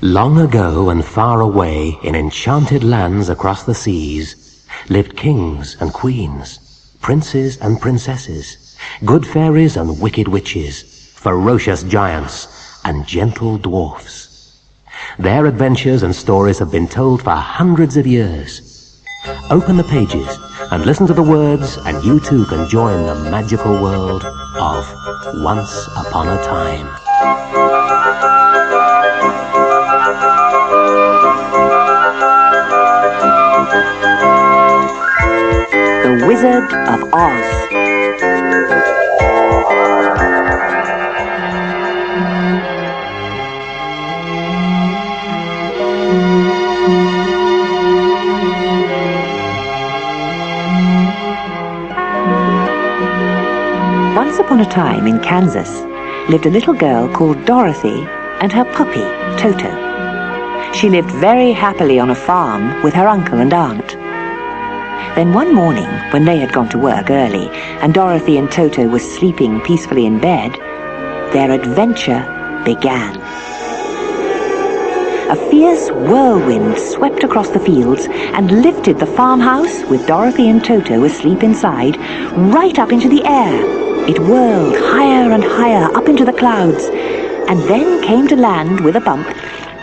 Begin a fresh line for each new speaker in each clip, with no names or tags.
Long ago and far away, in enchanted lands across the seas, lived kings and queens, princes and princesses, good fairies and wicked witches, ferocious giants and gentle dwarfs. Their adventures and stories have been told for hundreds of years. Open the pages and listen to the words, and you too can join the magical world of Once Upon a Time.
The Wizard of Oz. Once upon a time in Kansas lived a little girl called Dorothy and her puppy, Toto. She lived very happily on a farm with her uncle and aunt. Then one morning, when they had gone to work early and Dorothy and Toto were sleeping peacefully in bed, their adventure began. A fierce whirlwind swept across the fields and lifted the farmhouse, with Dorothy and Toto asleep inside, right up into the air. It whirled higher and higher up into the clouds, and then came to land with a bump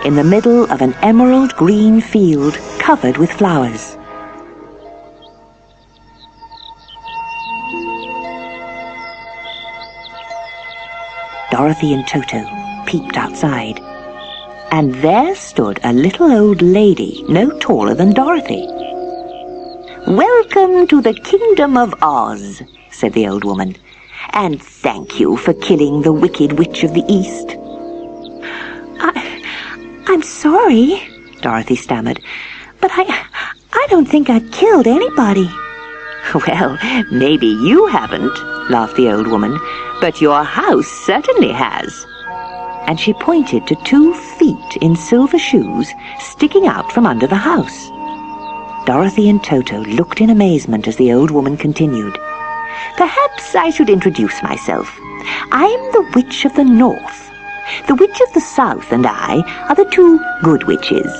in the middle of an emerald green field covered with flowers. Dorothy and Toto peeped outside, and there stood a little old lady no taller than Dorothy. "Welcome to the Kingdom of Oz," said the old woman, "and thank you for killing the Wicked Witch of the East." I'm sorry," Dorothy stammered, "but I don't think I killed anybody." "Well, maybe you haven't," laughed the old woman, "but your house certainly has." And she pointed to 2 feet in silver shoes sticking out from under the house. Dorothy and Toto looked in amazement as the old woman continued. "Perhaps I should introduce myself. I'm the Witch of the North. The Witch of the South and I are the 2 good witches.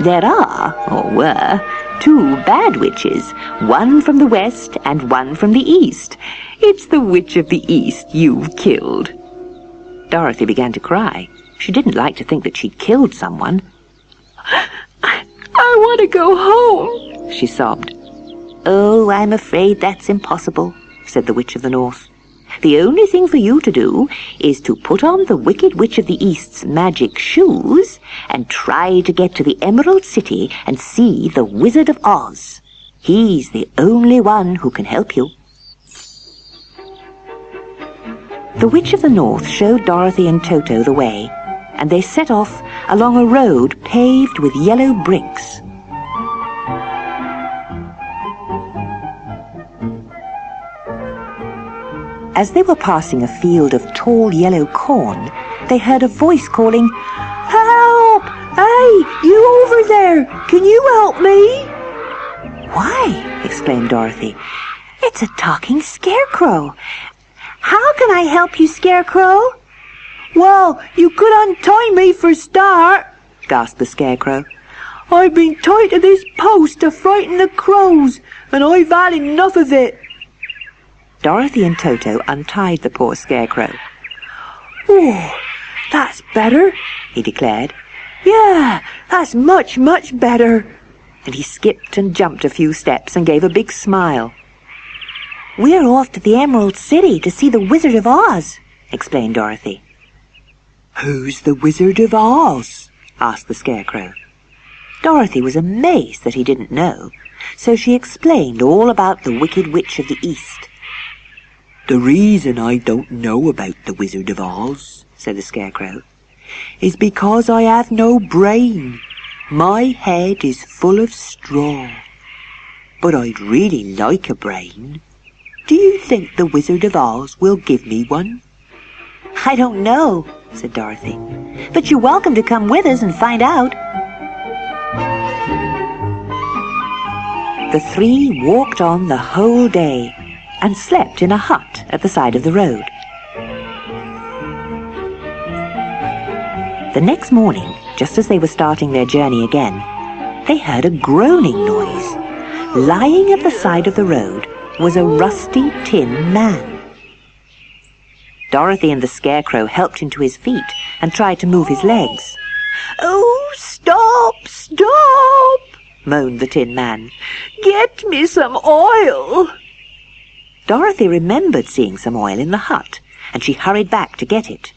There are, or were, 2 bad witches, one from the west and one from the east. It's the Witch of the East you've killed." Dorothy began to cry. She didn't like to think that she'd killed someone. I want to go home," she sobbed. "Oh, I'm afraid that's impossible," said the Witch of the North. "The only thing for you to do is to put on the Wicked Witch of the East's magic shoes and try to get to the Emerald City and see the Wizard of Oz. He's the only one who can help you." The Witch of the North showed Dorothy and Toto the way, and they set off along a road paved with yellow bricks. As they were passing a field of tall yellow corn, they heard a voice calling, "Help! Hey, you over there! Can you help me?" "Why," exclaimed Dorothy, "it's a talking scarecrow. How can I help you, Scarecrow?" "Well, you could untie me for a start," gasped the Scarecrow. "I've been tied to this post to frighten the crows, and I've had enough of it." Dorothy and Toto untied the poor Scarecrow. "Oh, that's better," he declared. "Yeah, that's much, much better." And he skipped and jumped a few steps and gave a big smile. "We're off to the Emerald City to see the Wizard of Oz," explained Dorothy. "Who's the Wizard of Oz?" asked the Scarecrow. Dorothy was amazed that he didn't know, so she explained all about the Wicked Witch of the East. "The reason I don't know about the Wizard of Oz," said the Scarecrow, "is because I have no brain. My head is full of straw. But I'd really like a brain. Do you think the Wizard of Oz will give me one?" "I don't know," said Dorothy, "but you're welcome to come with us and find out." The 3 walked on the whole day and slept in a hut at the side of the road. The next morning, just as they were starting their journey again, they heard a groaning noise. Lying at the side of the road was a rusty tin man. Dorothy and the Scarecrow helped him to his feet and tried to move his legs. "Oh, stop, stop!" moaned the Tin Man. "Get me some oil!" Dorothy remembered seeing some oil in the hut, and she hurried back to get it.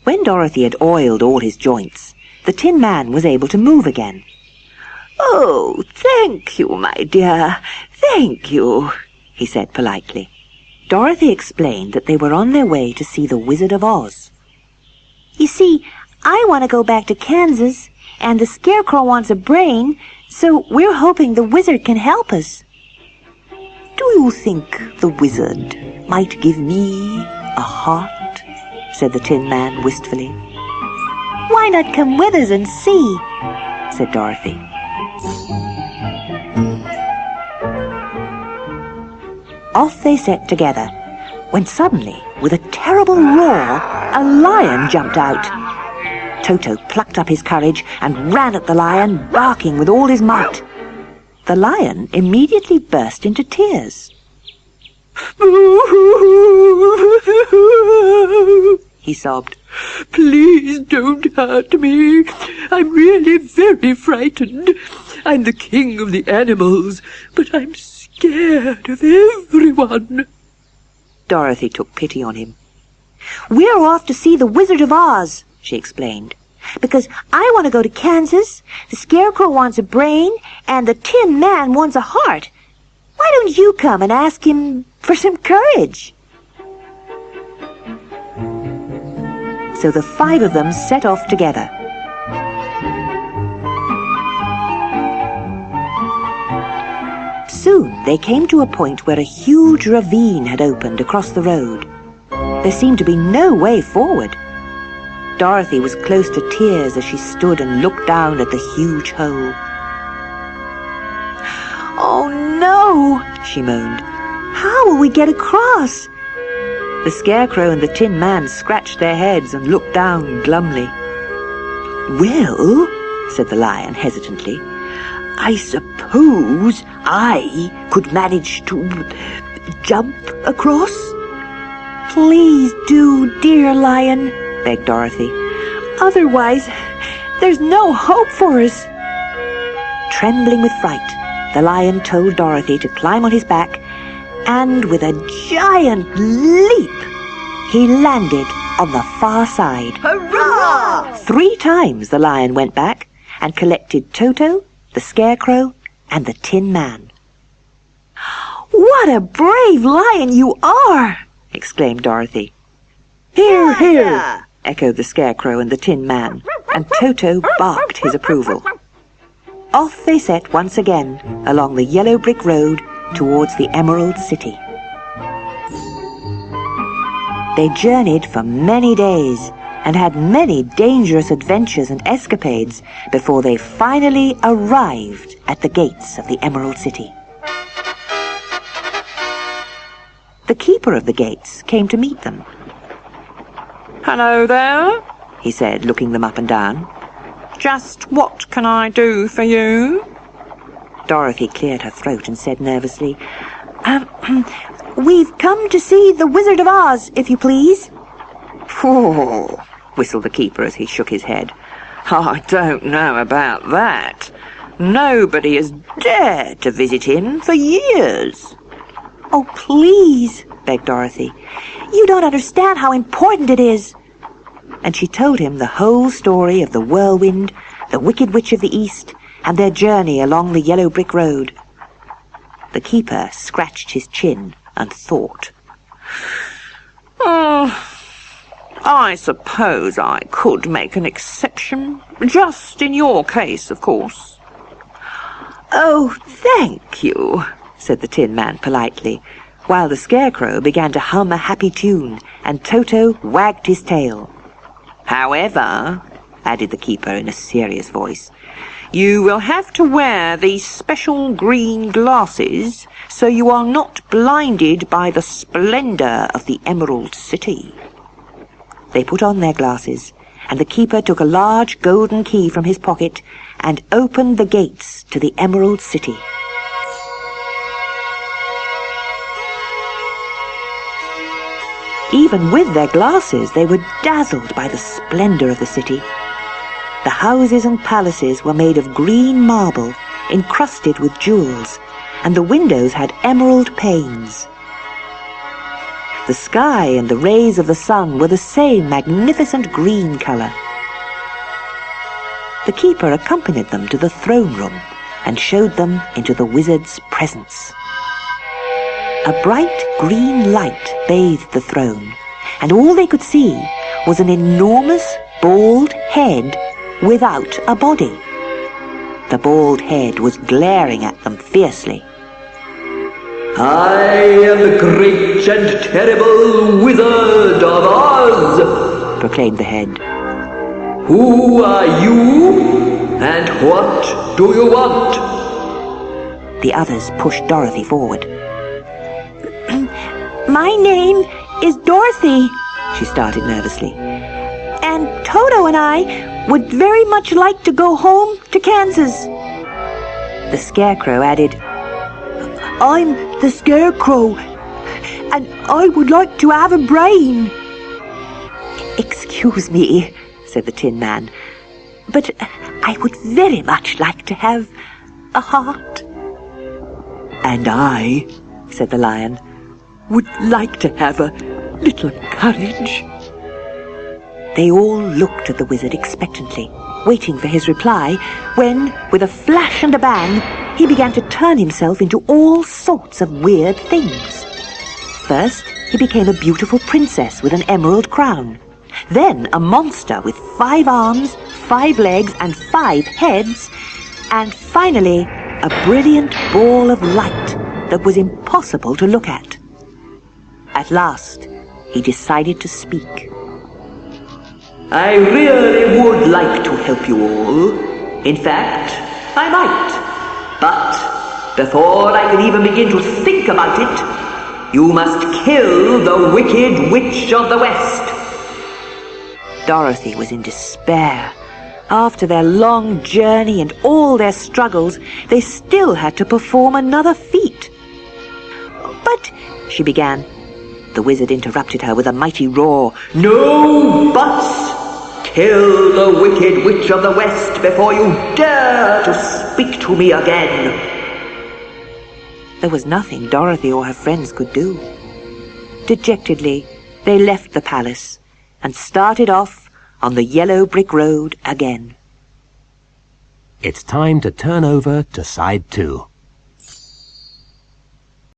When Dorothy had oiled all his joints, the Tin Man was able to move again. "Oh, thank you, my dear, thank you," he said politely. Dorothy explained that they were on their way to see the Wizard of Oz. "You see, I want to go back to Kansas, and the Scarecrow wants a brain, so we're hoping the wizard can help us." "Do you think the wizard might give me a heart?" said the Tin Man wistfully. "Why not come with us and see?" said Dorothy. Off they set together, when suddenly, with a terrible roar, a lion jumped out. Toto plucked up his courage and ran at the lion, barking with all his might. The lion immediately burst into tears. He sobbed. "Please don't hurt me. I'm really very frightened. I'm the king of the animals, but I'm scared of everyone." Dorothy took pity on him. "We're off to see the Wizard of Oz," she explained, "because I want to go to Kansas, the Scarecrow wants a brain, and the Tin Man wants a heart. Why don't you come and ask him for some courage?" So the 5 of them set off together. Soon they came to a point where a huge ravine had opened across the road. There seemed to be no way forward. Dorothy was close to tears as she stood and looked down at the huge hole. "Oh no," she moaned. "How will we get across?" The Scarecrow and the Tin Man scratched their heads and looked down glumly. "Well," said the lion hesitantly, "I suppose I could manage to jump across." "Please do, dear lion," begged Dorothy. "Otherwise, there's no hope for us." Trembling with fright, the lion told Dorothy to climb on his back, and with a giant leap, he landed on the far side.
Hurrah!
3 times the lion went back and collected Toto, the Scarecrow, and the Tin Man. "What a brave lion you are!" exclaimed Dorothy. "Hear, hear!" echoed the Scarecrow and the Tin Man, and Toto barked his approval. Off they set once again along the yellow brick road towards the Emerald City. They journeyed for many days and had many dangerous adventures and escapades before they finally arrived at the gates of the Emerald City. The keeper of the gates came to meet them.
"Hello there,"
he said, looking them up and down.
"Just what can I do for you?"
Dorothy cleared her throat and said nervously, "We've come to see the Wizard of Oz, if you please."
"Oh," whistled the keeper as he shook his head. "I don't know about that. Nobody has dared to visit him for years."
"Oh, please," begged Dorothy. "You don't understand how important it is." And she told him the whole story of the whirlwind, the Wicked Witch of the East, and their journey along the yellow brick road. The keeper scratched his chin and thought.
I suppose I could make an exception, just in your case, of course."
"Oh, thank you," said the Tin Man politely, while the Scarecrow began to hum a happy tune, and Toto wagged his tail.
"However," added the keeper in a serious voice, "you will have to wear these special green glasses so you are not blinded by the splendor of the Emerald City."
They put on their glasses,
and the keeper took a large golden key from his pocket and opened the gates to the Emerald City. Even with their glasses, they were dazzled by the splendor of the city. The houses and palaces were made of green marble, encrusted with jewels, and the windows had emerald panes. The sky and the rays of the sun were the same magnificent green color. The keeper accompanied them to the throne room and showed them into the wizard's presence. A bright green light bathed the throne, and all they could see was an enormous bald head without a body. The bald head was glaring at them fiercely.
"I am the great and terrible Wizard of Oz,"
proclaimed the head.
"Who are you, and what do you want?"
The others pushed Dorothy forward. "My name is Dorothy," she started nervously. "And Toto and I would very much like to go home to Kansas." The Scarecrow added, "I'm the Scarecrow, and I would like to have a brain." "Excuse me," said the Tin Man, "but I would very much like to have a heart."
"And I," said the Lion, "would like to have a little courage."
They all looked at the wizard expectantly, waiting for his reply, when, with a flash and a bang, he began to turn himself into all sorts of weird things. First, he became a beautiful princess with an emerald crown. Then a monster with 5 arms, 5 legs, and 5 heads. And finally, a brilliant ball of light that was impossible to look at. At last, he decided to speak.
"I really would like to help you all. In fact, I might. But before I can even begin to think about it, you must kill the Wicked Witch of the West."
Dorothy was in despair. After their long journey and all their struggles, they still had to perform another feat. "But," she began. The wizard interrupted her with a mighty roar.
"No buts! Kill the Wicked Witch of the West before you dare to speak to me again."
There was nothing Dorothy or her friends could do. Dejectedly, they left the palace and started off on the yellow brick road again.
It's time to turn over to side 2.